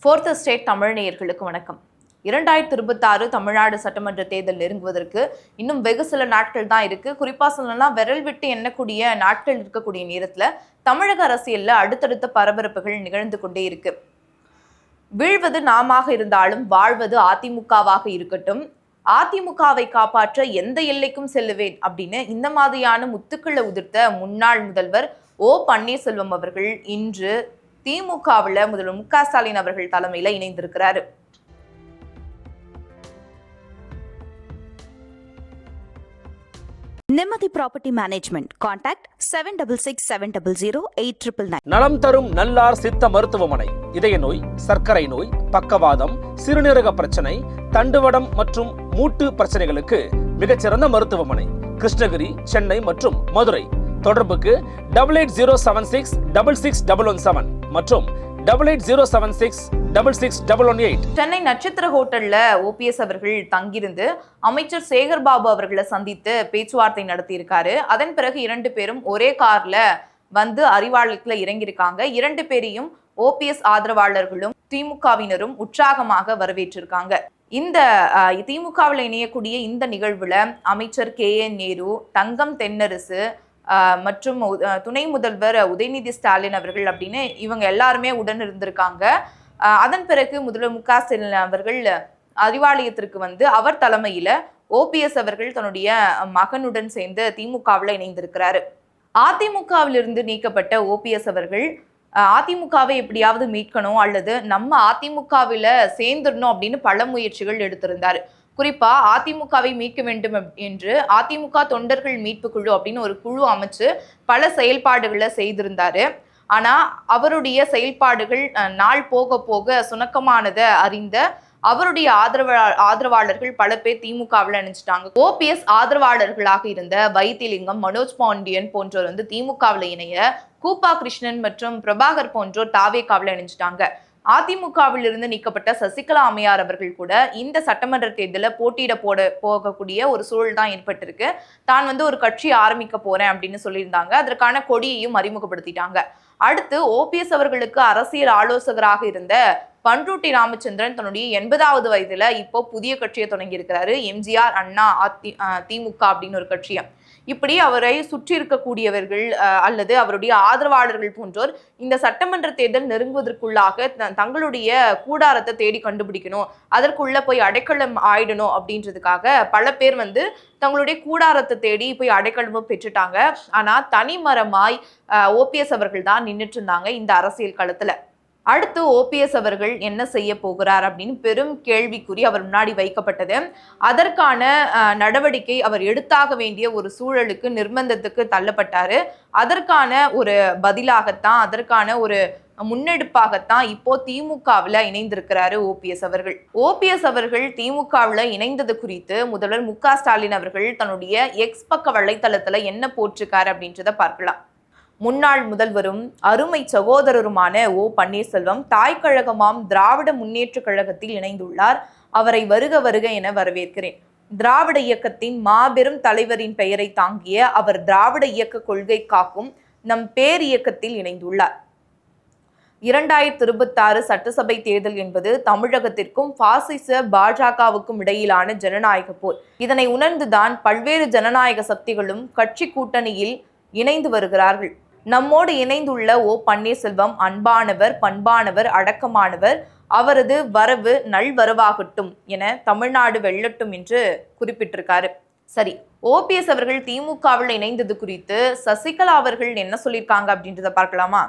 Fourth state Tamil நேயர்களுக்கு வணக்கம். 2026 தமிழ்நாடு சட்டமன்ற தேர்தல் நெருங்குவதற்கு இன்னும் வெகு சில நாட்கள் தான் இருக்கு. குறிப்பா சொல்லலாம், விரல் விட்டு எண்ணக்கூடிய நாட்கள் இருக்கக்கூடிய நேரத்துல தமிழக அரசியல்ல அடுத்தடுத்த பரபரப்புகள் நிகழ்ந்து கொண்டே இருக்கு. வீழ்வது நாமாக இருந்தாலும் வாழ்வது அதிமுகவாக இருக்கட்டும், அதிமுகவை காப்பாற்ற எந்த எல்லைக்கும் செல்லுவேன் அப்படின்னு இந்த மாதிரியான முத்துக்களை உதிர்த்த முன்னாள் முதல்வர் ஓ பன்னீர்செல்வம் அவர்கள் இன்று திமுகவில் முதல்வர் மு.க.ஸ்டாலின் அவர்கள் தலைமையில இணைந்திருக்கிறாரு. நிம்மதி ப்ராப்பர்ட்டி மேனேஜ்மெண்ட். கான்டாக்ட் 7667008999. நலம் தரும் நல்லார் சித்த மருத்துவமனை. இதய நோய், சர்க்கரை நோய், பக்கவாதம், சிறுநீரக பிரச்சனை, தண்டுவடம் மற்றும் மூட்டு பிரச்சனைகளுக்கு மிகச்சிறந்த மருத்துவமனை. கிருஷ்ணகிரி, சென்னை மற்றும் மதுரை. தொடர்புக்கு 8807666117 மற்றும் 8807666118. சென்னை நட்சத்திர ஹோட்டல்ல ஓபிஎஸ் அவர்கள் தங்கியிருந்து அமைச்சர் சேகர் பாபு அவர்களை சந்தித்து பேச்சுவார்த்தை நடத்தி இருக்காரு. அதன் பிறகு 2 பேரும் ஒரே கார்ல வந்து அறிவாலயத்துல இறங்கியிருக்காங்க. 2 பேரையும் ஓபிஎஸ் ஆதரவாளர்களும் திமுகவினரும் உற்சாகமாக வரவேற்றிருக்காங்க. இந்த திமுகவில் இணையக்கூடிய இந்த நிகழ்வுல அமைச்சர் KN நேரு, தங்கம் தென்னரசு மற்றும் துணை முதல்வர் உதயநிதி ஸ்டாலின் அவர்கள் அப்படின்னு இவங்க எல்லாருமே உடன் இருந்திருக்காங்க. அதன் பிறகு முதல்வர் மு.க.ஸ்டாலின் அவர்கள் அறிவாலயத்திற்கு வந்து அவர் தலைமையில ஓபிஎஸ் அவர்கள் தன்னுடைய மகனுடன் சேர்ந்து திமுகவில் இணைந்திருக்கிறாரு. அதிமுகவிலிருந்து நீக்கப்பட்ட ஓபிஎஸ் அவர்கள் அதிமுகவை எப்படியாவது மீட்கணும் அல்லது நம்ம அதிமுகவில சேர்ந்துடணும் அப்படின்னு பல முயற்சிகள் எடுத்திருந்தாரு. குறிப்பா அதிமுகவை மீட்க வேண்டும் என்று அதிமுக தொண்டர்கள் மீட்பு குழு அப்படின்னு ஒரு குழு அமைச்சு பல செயல்பாடுகளை செய்திருந்தாரு. ஆனா அவருடைய செயல்பாடுகள் நாள் போக போக சுணக்கமானதை அறிந்த அவருடைய ஆதரவாளர்கள் பல பேர் திமுகவில் இணைஞ்சிட்டாங்க. ஓபிஎஸ் ஆதரவாளர்களாக இருந்த வைத்திலிங்கம், மனோஜ் பாண்டியன் போன்றோர் வந்து திமுகவில் இணைய, கூப்பா கிருஷ்ணன் மற்றும் பிரபாகர் போன்றோர் தாவேகாவில் இணைஞ்சிட்டாங்க. அதிமுகவில் இருந்து நீக்கப்பட்ட சசிகலா அம்மையார் அவர்கள் கூட இந்த சட்டமன்ற தேர்தலில் போட்டியிட போகக்கூடிய ஒரு சூழல் தான் ஏற்பட்டிருக்கு. தான் வந்து ஒரு கட்சி ஆரம்பிக்க போறேன் அப்படின்னு சொல்லியிருந்தாங்க. அதற்கான கொடியையும் அறிமுகப்படுத்திட்டாங்க. அடுத்து ஓபிஎஸ் அவர்களுக்கு அரசியல் ஆலோசகராக இருந்த பண்ருட்டி ராமச்சந்திரன் தன்னுடைய 80வது வயதுல இப்போ புதிய கட்சியை தொடங்கி இருக்கிறாரு. எம்ஜிஆர் அண்ணா திமுக அப்படின்னு ஒரு கட்சியை. இப்படி அவரை சுற்றி இருக்கக்கூடியவர்கள் அல்லது அவருடைய ஆதரவாளர்கள் போன்றோர் இந்த சட்டமன்ற தேர்தல் நெருங்குவதற்குள்ளாக தங்களுடைய கூடாரத்தை தேடி கண்டுபிடிக்கணும், அதற்குள்ள போய் அடைக்கலம் ஆயிடணும் அப்படின்றதுக்காக பல பேர் வந்து தங்களுடைய கூடாரத்தை தேடி போய் அடைக்கலமும் பெற்றுட்டாங்க. ஆனா தனிமரமாய் ஓபிஎஸ் அவர்கள் தான் நின்றுட்டு இருந்தாங்க இந்த அரசியல் களத்துல. அடுத்து ஓபிஎஸ் அவர்கள் என்ன செய்ய போகிறார் அப்படின்னு பெரும் கேள்விக்குறி அவர் முன்னாடி வைக்கப்பட்டது. அதற்கான நடவடிக்கை அவர் எடுத்தாக வேண்டிய ஒரு சூழலுக்கு, நிர்பந்தத்துக்கு தள்ளப்பட்டாரு. அதற்கான ஒரு பதிலாகத்தான், அதற்கான ஒரு முன்னெடுப்பாகத்தான் இப்போ திமுகவில் இணைந்திருக்கிறாரு ஓபிஎஸ் அவர்கள். ஓபிஎஸ் அவர்கள் திமுகவில் இணைந்தது குறித்து முதல்வர் மு.க.ஸ்டாலின் அவர்கள் தன்னுடைய எக்ஸ் பக்க வலைத்தளத்துல என்ன போட்டிருக்காரு அப்படின்றத பார்க்கலாம். முன்னாள் முதல்வரும் அருமை சகோதரருமான ஓ பன்னீர்செல்வம் தாய் கழகமாம் திராவிட முன்னேற்ற கழகத்தில் இணைந்துள்ளார். அவரை வருக வருக என வரவேற்கிறேன். திராவிட இயக்கத்தின் மாபெரும் தலைவரின் பெயரை தாங்கிய அவர் திராவிட இயக்க கொள்கை காக்கும் நம் பேர் இயக்கத்தில் இணைந்துள்ளார். 2026 சட்டசபை தேர்தல் என்பது தமிழகத்திற்கும் பாசிச பாஜகவுக்கும் இடையிலான ஜனநாயக போர். இதனை உணர்ந்துதான் பல்வேறு ஜனநாயக சக்திகளும் கட்சி கூட்டணியில் இணைந்து வருகிறார்கள். நம்மோடு இணைந்துள்ள ஓ பன்னீர்செல்வம் அன்பானவர், பண்பானவர், அடக்கமானவர். அவரது வரவு நல்வரவாகட்டும் என தமிழ்நாடு வெல்லட்டும் என்று குறிப்பிட்டிருக்காரு. சரி, ஓபிஎஸ் அவர்கள் திமுகவில் இணைந்தது குறித்து சசிகலா அவர்கள் என்ன சொல்லியிருக்காங்க அப்படின்றத பார்க்கலாமா?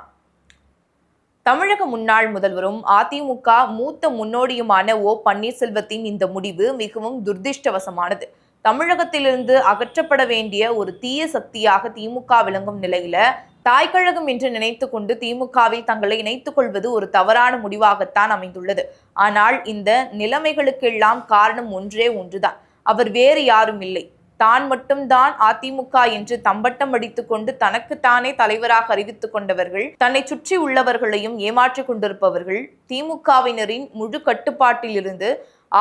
தமிழக முன்னாள் முதல்வரும் அதிமுக மூத்த முன்னோடியுமான ஓ பன்னீர்செல்வத்தின் இந்த முடிவு மிகவும் துரதிர்ஷ்டவசமானது. தமிழகத்திலிருந்து அகற்றப்பட வேண்டிய ஒரு தீய சக்தியாக திமுக விளங்கும் நிலையில தாய்க்கழகம் என்று நினைத்து கொண்டு திமுகவில் தங்களை இணைத்துக் கொள்வது ஒரு தவறான முடிவாகத்தான் அமைந்துள்ளது. ஆனால் இந்த நிலைமைகளுக்கெல்லாம் காரணம் ஒன்றே ஒன்றுதான். அவர் வேறு யாரும் இல்லை, தான் மட்டும்தான் அதிமுக என்று தம்பட்டம் அடித்துக் கொண்டு தனக்குத்தானே தலைவராக அறிவித்துக் கொண்டவர்கள், தன்னை சுற்றி உள்ளவர்களையும் ஏமாற்றிக் கொண்டிருப்பவர்கள். திமுகவினரின் முழு கட்டுப்பாட்டில் இருந்து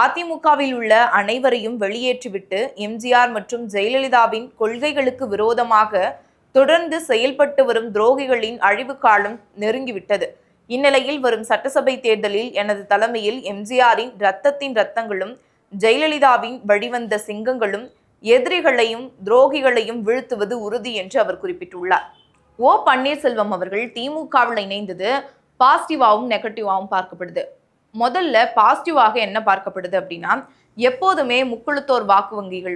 அதிமுகவில் உள்ள அனைவரையும் வெளியேற்றிவிட்டு எம்ஜிஆர் மற்றும் ஜெயலலிதாவின் கொள்கைகளுக்கு விரோதமாக தொடர்ந்து செயல்பட்டு வரும் துரோகிகளின் அழிவு காலம் நெருங்கிவிட்டது. இந்நிலையில் வரும் சட்டசபை தேர்தலில் எனது தலைமையில் எம்ஜிஆரின் ரத்தத்தின் ரத்தங்களும் ஜெயலலிதாவின் வழிவந்த சிங்கங்களும் எதிரிகளையும் துரோகிகளையும் வீழ்த்துவது உறுதி என்று அவர் குறிப்பிட்டுள்ளார். ஓ பன்னீர்செல்வம் அவர்கள் திமுகவில் இணைந்தது பாசிட்டிவாகவும் நெகட்டிவாகவும் பார்க்கப்படுது. முதல்ல பாசிட்டிவாக என்ன பார்க்கப்படுது அப்படின்னா, எப்போதுமே முக்குளத்தோர் வாக்கு வங்கிகள்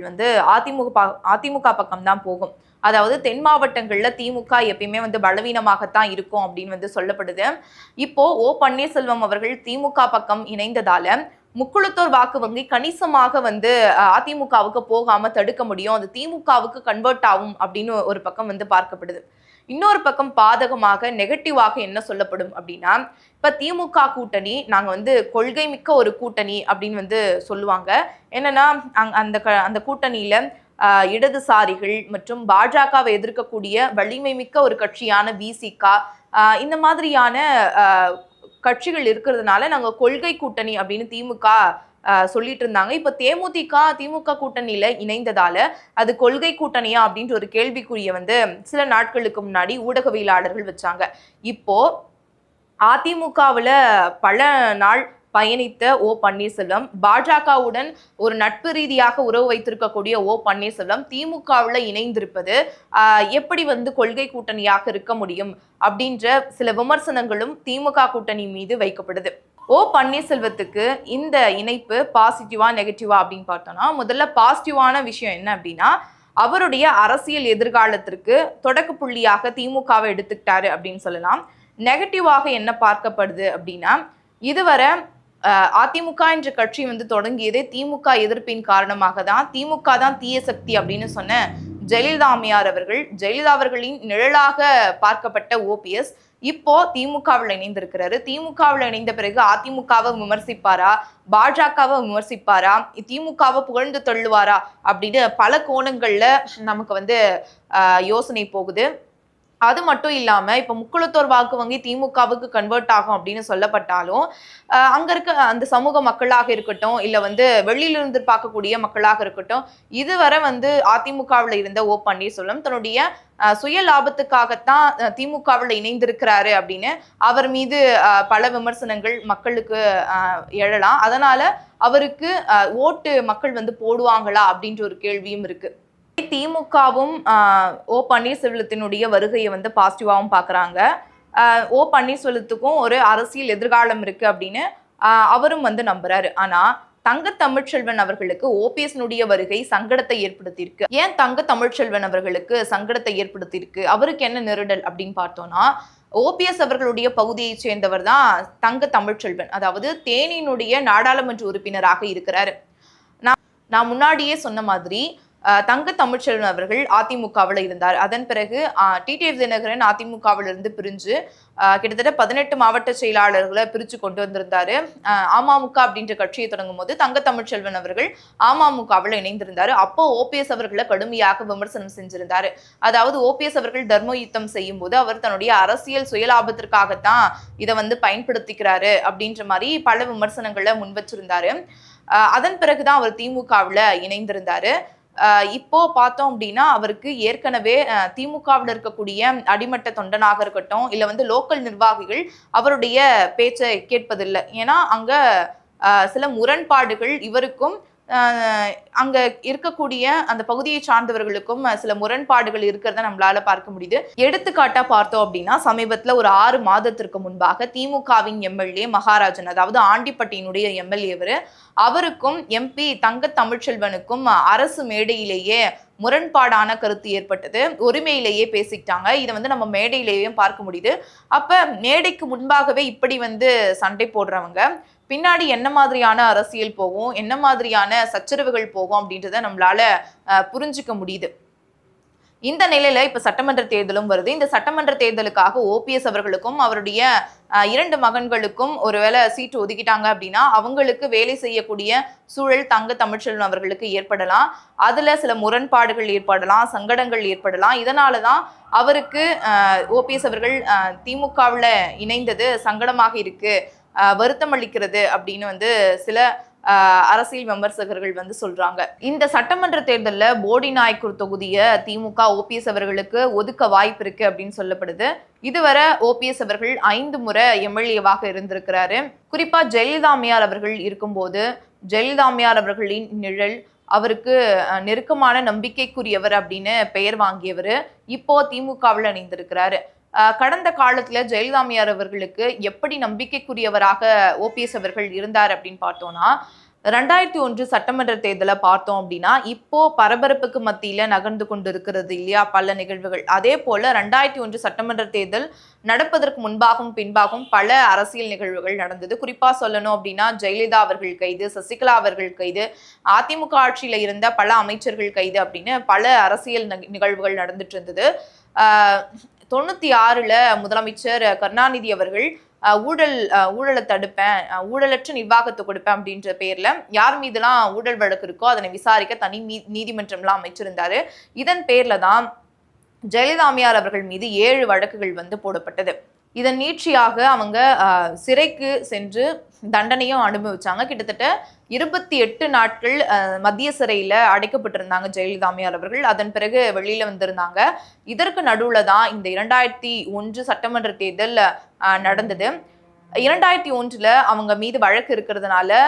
அதிமுக பக்கம் தான் போகும். அதாவது தென் மாவட்டங்கள்ல திமுக எப்பயுமே பலவீனமாகத்தான் இருக்கும் அப்படின்னு சொல்லப்படுது. இப்போ ஓ பன்னீர்செல்வம் அவர்கள் திமுக பக்கம் இணைந்ததால முக்குளத்தோர் வாக்கு வங்கி கணிசமாக அதிமுகவுக்கு போகாம தடுக்க முடியும், அது திமுகவுக்கு கன்வெர்ட் ஆகும் அப்படின்னு ஒரு பக்கம் பார்க்கப்படுது. இன்னொரு பக்கம் பாதகமாக நெகட்டிவாக என்ன சொல்லப்படும் அப்படின்னா, இப்ப திமுக கூட்டணி நாங்க கொள்கை மிக்க ஒரு கூட்டணி அப்படின்னு சொல்லுவாங்க. என்னன்னா அந்த கூட்டணியில இடதுசாரிகள் மற்றும் பாஜகவை எதிர்க்கக்கூடிய வலிமை மிக்க ஒரு கட்சியான விசிக இந்த மாதிரியான கட்சிகள் இருக்கிறதுனால நாங்க கொள்கை கூட்டணி அப்படின்னு திமுக சொல்லிட்டு இருந்தாங்க. இப்ப திமுக கூட்டணியில இணைந்ததால அது கொள்கை கூட்டணியா அப்படின்ற ஒரு கேள்விக்குரிய சில நாட்களுக்கு முன்னாடி ஊடகவியலாளர்கள் வச்சாங்க. இப்போ அதிமுகவுல பல நாள் பயணித்த ஓ பன்னீர்செல்வம், பாஜகவுடன் ஒரு நட்பு ரீதியாக உறவு வைத்திருக்கக்கூடிய ஓ பன்னீர்செல்வம் திமுகவுல இணைந்திருப்பது எப்படி கொள்கை கூட்டணியாக இருக்க முடியும் அப்படின்ற சில விமர்சனங்களும் திமுக கூட்டணி மீது வைக்கப்படுது. ஓ பன்னீர்செல்வத்துக்கு இந்த இணைப்பு பாசிட்டிவா நெகட்டிவா அப்படின்னு பார்த்தோம்னா, முதல்ல பாசிட்டிவான விஷயம் என்ன அப்படின்னா, அவருடைய அரசியல் எதிர்காலத்திற்கு தொடக்க புள்ளியாக திமுகவை எடுத்துக்கிட்டாரு அப்படின்னு சொல்லலாம். நெகட்டிவாக என்ன பார்க்கப்படுது அப்படின்னா, இதுவரை அதிமுக என்ற கட்சி தொடங்கியதே திமுக எதிர்ப்பின் காரணமாக தான். திமுக தான் தீய சக்தி அப்படின்னு சொன்ன ஜெயலலிதா அம்மையார் அவர்களின் நிழலாக பார்க்கப்பட்ட ஓபிஎஸ் இப்போ திமுகவில் இணைந்திருக்கிறாரு. திமுகவில் இணைந்த பிறகு அதிமுகவை விமர்சிப்பாரா, பாஜகவை விமர்சிப்பாரா, திமுகவை புகழ்ந்து தள்ளுவாரா அப்படின்னு பல கோணங்கள்ல நமக்கு யோசனை போகுது. அது மட்டும் இல்லாம இப்ப முக்குளத்தோர் வாக்கு வங்கி திமுகவுக்கு கன்வெர்ட் ஆகும் அப்படின்னு சொல்லப்பட்டாலும் அங்க இருக்க அந்த சமூக மக்களாக இருக்கட்டும், இல்ல வெளியிலிருந்து பார்க்கக்கூடிய மக்களாக இருக்கட்டும், இதுவரை அதிமுகவில் இருந்த ஓ பன்னீர்செல்வம் தன்னுடைய சுய லாபத்துக்காகத்தான் திமுகவில் இணைந்திருக்கிறாரு அப்படின்னு அவர் மீது பல விமர்சனங்கள் மக்களுக்கு எழலாம். அதனால அவருக்கு ஓட்டு மக்கள் போடுவாங்களா அப்படின்ற ஒரு கேள்வியும் இருக்கு. திமுகவும் ஓ பன்னீர்செல்வத்தினுடைய வருகையை பாசிட்டிவாகவும் பார்க்குறாங்க. ஓ பன்னீர்செல்வத்துக்கும் ஒரு அரசியல் எதிர்காலம் இருக்கு அப்படின்னு அவரும் நம்புறாரு. ஆனா தங்க தமிழ்ச்செல்வன் அவர்களுக்கு ஓபிஎஸ்னுடைய வருகை சங்கடத்தை ஏற்படுத்தியிருக்கு. ஏன் தங்க தமிழ்ச்செல்வன் அவர்களுக்கு சங்கடத்தை ஏற்படுத்தியிருக்கு, அவருக்கு என்ன நெருடல் அப்படின்னு பார்த்தோம்னா, ஓபிஎஸ் அவர்களுடைய பகுதியை சேர்ந்தவர் தான் தங்க தமிழ்ச்செல்வன். அதாவது தேனியினுடைய நாடாளுமன்ற உறுப்பினராக இருக்கிறாரு. நான் முன்னாடியே சொன்ன மாதிரி தங்க தமிழ்ச்செல்வன் அவர்கள் அதிமுகவில் இருந்தார். அதன் பிறகு டிடிவி தினகரன் அதிமுகவில் இருந்து பிரிஞ்சு கிட்டத்தட்ட 18 மாவட்ட செயலாளர்களை பிரிச்சு கொண்டு வந்திருந்தாரு. அமமுக அப்படின்ற கட்சியை தொடங்கும் போது தங்க தமிழ்ச்செல்வன் அவர்கள் அமமுகவில் இணைந்திருந்தாரு. அப்போ ஓபிஎஸ் அவர்களை கடுமையாக விமர்சனம் செஞ்சிருந்தாரு. அதாவது ஓபிஎஸ் அவர்கள் தர்ம யுத்தம் செய்யும் போது அவர் தன்னுடைய அரசியல் சுயலாபத்திற்காகத்தான் இதை பயன்படுத்திக்கிறாரு அப்படின்ற மாதிரி பல விமர்சனங்களை முன் வச்சிருந்தாரு. அதன் பிறகுதான் அவர் திமுகவில் இணைந்திருந்தாரு. இப்போ பார்த்தோம் அப்படின்னா அவருக்கு ஏற்கனவே திமுகவில் இருக்கக்கூடிய அடிமட்ட தொண்டனாக இருக்கட்டும், இல்ல லோக்கல் நிர்வாகிகள் அவருடைய பேச்சை கேட்பதில்லை. ஏன்னா அங்க சில முரண்பாடுகள் இவருக்கும் அங்க இருக்கக்கூடிய அந்த பகுதியை சார்ந்தவர்களுக்கும் சில முரண்பாடுகள் இருக்கிறத நம்மளால பார்க்க முடியுது. எடுத்துக்காட்டா பார்த்தோம் அப்படின்னா, சமீபத்துல ஒரு 6 மாதத்திற்கு முன்பாக திமுகவின் எம்எல்ஏ மகாராஜன், அதாவது ஆண்டிப்பட்டியினுடைய எம்எல்ஏ, அவருக்கும் எம்பி தங்க தமிழ்ச்செல்வனுக்கும் அரசு மேடையிலேயே முரண்பாடான கருத்து ஏற்பட்டது. உரிமையிலேயே பேசிக்கிட்டாங்க. இதை நம்ம மேடையிலேயே பார்க்க முடியுது. அப்ப மேடைக்கு முன்பாகவே இப்படி சண்டை போடுறவங்க பின்னாடி என்ன மாதிரியான அரசியல் போகும், என்ன மாதிரியான சச்சரவுகள் போகும் அப்படின்றத நம்மளால புரிஞ்சுக்க முடியுது. இந்த நிலையில இப்ப சட்டமன்ற தேர்தலும் வருது. இந்த சட்டமன்ற தேர்தலுக்காக ஓபிஎஸ் அவர்களுக்கும் அவருடைய 2 மகன்களுக்கும் ஒருவேளை சீட்டு ஒதுக்கிட்டாங்க அப்படின்னா அவங்களுக்கு வேலை செய்யக்கூடிய சூழல் தங்க தமிழ்ச்செல்வன் அவர்களுக்கு ஏற்படலாம். அதுல சில முரண்பாடுகள் ஏற்படலாம், சங்கடங்கள் ஏற்படலாம். இதனாலதான் அவருக்கு ஓபிஎஸ் அவர்கள் திமுகவுல இணைந்தது சங்கடமாக இருக்கு, வருத்தம் அளிக்கிறது அப்படின்னு சில அரசியல் விமர்சகர்கள் வந்து சொல்றாங்க. இந்த சட்டமன்ற தேர்தலில் போடி நாயக்கர் தொகுதியை திமுக ஓபிஎஸ் அவர்களுக்கு ஒதுக்க வாய்ப்பு இருக்கு அப்படின்னு சொல்லப்படுது. இதுவரை ஓபிஎஸ் அவர்கள் 5 முறை எம்எல்ஏவாக இருந்திருக்கிறாரு. குறிப்பா ஜெயலலிதா அம்மையார் அவர்கள் இருக்கும்போது ஜெயலலிதா அம்மையார் அவர்களின் நிழல், அவருக்கு நெருக்கமான நம்பிக்கைக்குரியவர் அப்படின்னு பெயர் வாங்கியவர் இப்போ திமுகவில் இணைந்திருக்கிறாரு. கடந்த காலத்துல ஜெயலலிதா அம்மையார் அவர்களுக்கு எப்படி நம்பிக்கைக்குரியவராக ஓபிஎஸ் அவர்கள் இருந்தார் அப்படின்னு பார்த்தோம்னா, 2001 சட்டமன்ற தேர்தலை பார்த்தோம் அப்படின்னா இப்போ பரபரப்புக்கு மத்தியில நகர்ந்து கொண்டு இருக்கிறது இல்லையா பல நிகழ்வுகள். அதே போல 2001 சட்டமன்ற தேர்தல் நடப்பதற்கு முன்பாகவும் பின்பாகவும் பல அரசியல் நிகழ்வுகள் நடந்தது. குறிப்பா சொல்லணும் அப்படின்னா ஜெயலலிதா அவர்கள் கைது, சசிகலா அவர்கள் கைது, அதிமுக ஆட்சியில இருந்த பல அமைச்சர்கள் கைது அப்படின்னு பல அரசியல் நிகழ்வுகள் நடந்துட்டு இருந்தது. 96ல முதலமைச்சர் கருணாநிதி அவர்கள் ஊழலை தடுப்பேன், ஊழலற்ற நிர்வாகத்தை கொடுப்பேன் அப்படின்ற பேர்ல யார் மீதெல்லாம் ஊழல் வழக்கு இருக்கோ அதனை விசாரிக்க தனி நீதிமன்றம்லாம் அமைச்சிருந்தாரு. இதன் பேர்ல தான் ஜெயலலிதா அம்மையார் அவர்கள் மீது 7 வழக்குகள் வந்து போடப்பட்டது. இதன் நீட்சியாக அவங்க சிறைக்கு சென்று தண்டனையும் அனுபவிச்சாங்க. கிட்டத்தட்ட 28 நாட்கள் மத்திய சிறையில அடைக்கப்பட்டிருந்தாங்க ஜெயலலிதா அம்மையார் அவர்கள். அதன் பிறகு வெளியில வந்திருந்தாங்க. இதற்கு நடுவுல தான் இந்த 2001 சட்டமன்ற தேர்தல் நடந்தது. 2001ல அவங்க மீது வழக்கு இருக்கிறதுனால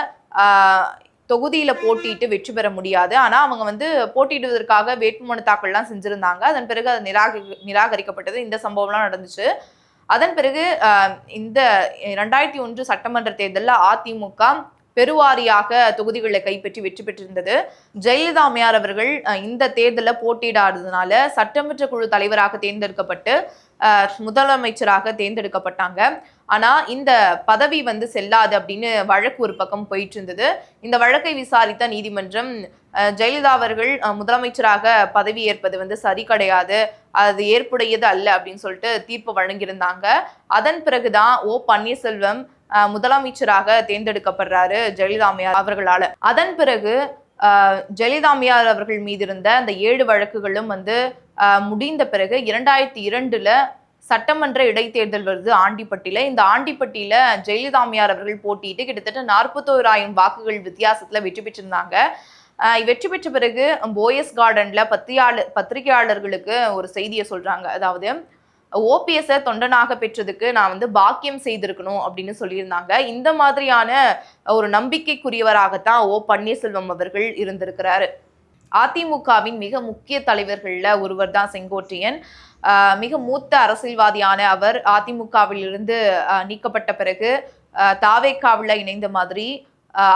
தொகுதியில போட்டிட்டு வெற்றி பெற முடியாது. ஆனா அவங்க வந்து போட்டியிடுவதற்காக வேட்புமனு தாக்கல்லாம் செஞ்சிருந்தாங்க. அதன் பிறகு அது நிராகரிக்கப்பட்டது. இந்த சம்பவம்லாம் நடந்துச்சு. அதன் பிறகு இந்த 2001 சட்டமன்ற தேர்தலில் அதிமுக பெருவாரியாக தொகுதிகளை கைப்பற்றி வெற்றி பெற்றிருந்தது. ஜெயலலிதா அம்மையார் அவர்கள் இந்த தேர்தலில் போட்டியிடாததுனால சட்டமன்ற குழு தலைவராக தேர்ந்தெடுக்கப்பட்டு முதலமைச்சராக தேர்ந்தெடுக்கப்பட்டாங்க. ஆனா இந்த பதவி வந்து செல்லாது அப்படின்னு வழக்கு ஒரு பக்கம் போயிட்டு இருந்தது. இந்த வழக்கை விசாரித்த நீதிமன்றம் ஜெயலலிதா அவர்கள் முதலமைச்சராக பதவி ஏற்பது வந்து சரி கிடையாது, அது ஏற்புடையது அல்ல அப்படின்னு சொல்லிட்டு தீர்ப்பு வழங்கியிருந்தாங்க. அதன் பிறகுதான் ஓ பன்னீர்செல்வம் முதலமைச்சராக தேர்ந்தெடுக்கப்படுறாரு ஜெயலலிதா அம்மையார் அவர்களால. அதன் பிறகு ஜெயலலிதா அம்மையார் அவர்கள் மீது இருந்த அந்த 7 வழக்குகளும் வந்து முடிந்த பிறகு 2002ல சட்டமன்ற இடைத்தேர்தல் வருது ஆண்டிப்பட்டியில. இந்த ஆண்டிப்பட்டியில ஜெயலலிதா அம்மையார் அவர்கள் போட்டியிட்டு கிட்டத்தட்ட 41,000 வாக்குகள் வித்தியாசத்துல வெற்றி பெற்றிருந்தாங்க. வெற்றி பெற்ற பிறகு போயஸ் கார்டன்ல பத்திரிகையாளர்களுக்கு ஒரு செய்தியை சொல்றாங்க. அதாவது ஓபிஎஸ் தொண்டனாக பெற்றதுக்கு நான் வந்து பாக்கியம் செய்திருக்கணும் அப்படின்னு சொல்லியிருந்தாங்க. இந்த மாதிரியான ஒரு நம்பிக்கைக்குரியவராகத்தான் ஓ பன்னீர்செல்வம் அவர்கள் இருந்திருக்கிறாரு. அதிமுகவின் மிக முக்கிய தலைவர்கள்ல ஒருவர் தான் செங்கோட்டையன். மிக மூத்த அரசியல்வாதியான அவர் அதிமுகவில் இருந்து நீக்கப்பட்ட பிறகு தாவேக்காவில் இணைந்த மாதிரி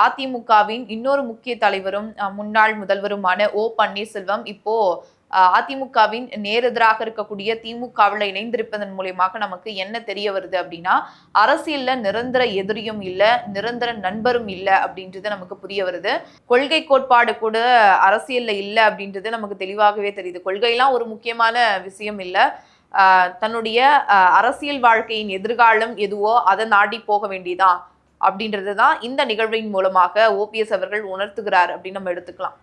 அதிமுகவின் இன்னொரு முக்கிய தலைவரும் முன்னாள் முதல்வருமான ஓ பன்னீர்செல்வம் இப்போ அதிமுகவின் நேரெதிராக இருக்கக்கூடிய திமுகவில் இணைந்திருப்பதன் மூலியமாக நமக்கு என்ன தெரிய வருது அப்படின்னா, அரசியல்ல நிரந்தர எதிரியும் இல்லை, நிரந்தர நண்பரும் இல்லை அப்படின்றது நமக்கு புரிய வருது. கொள்கை கோட்பாடு கூட அரசியல்ல இல்லை அப்படின்றது நமக்கு தெளிவாகவே தெரியுது. கொள்கையெல்லாம் ஒரு முக்கியமான விஷயம் இல்லை. தன்னுடைய அரசியல் வாழ்க்கையின் எதிர்காலம் எதுவோ அதை நாடி போக வேண்டியதா அப்படின்றது தான் இந்த நிகழ்வின் மூலமாக ஓபிஎஸ் அவர்கள் உணர்த்துகிறார் அப்படின்னு நம்ம எடுத்துக்கலாம்.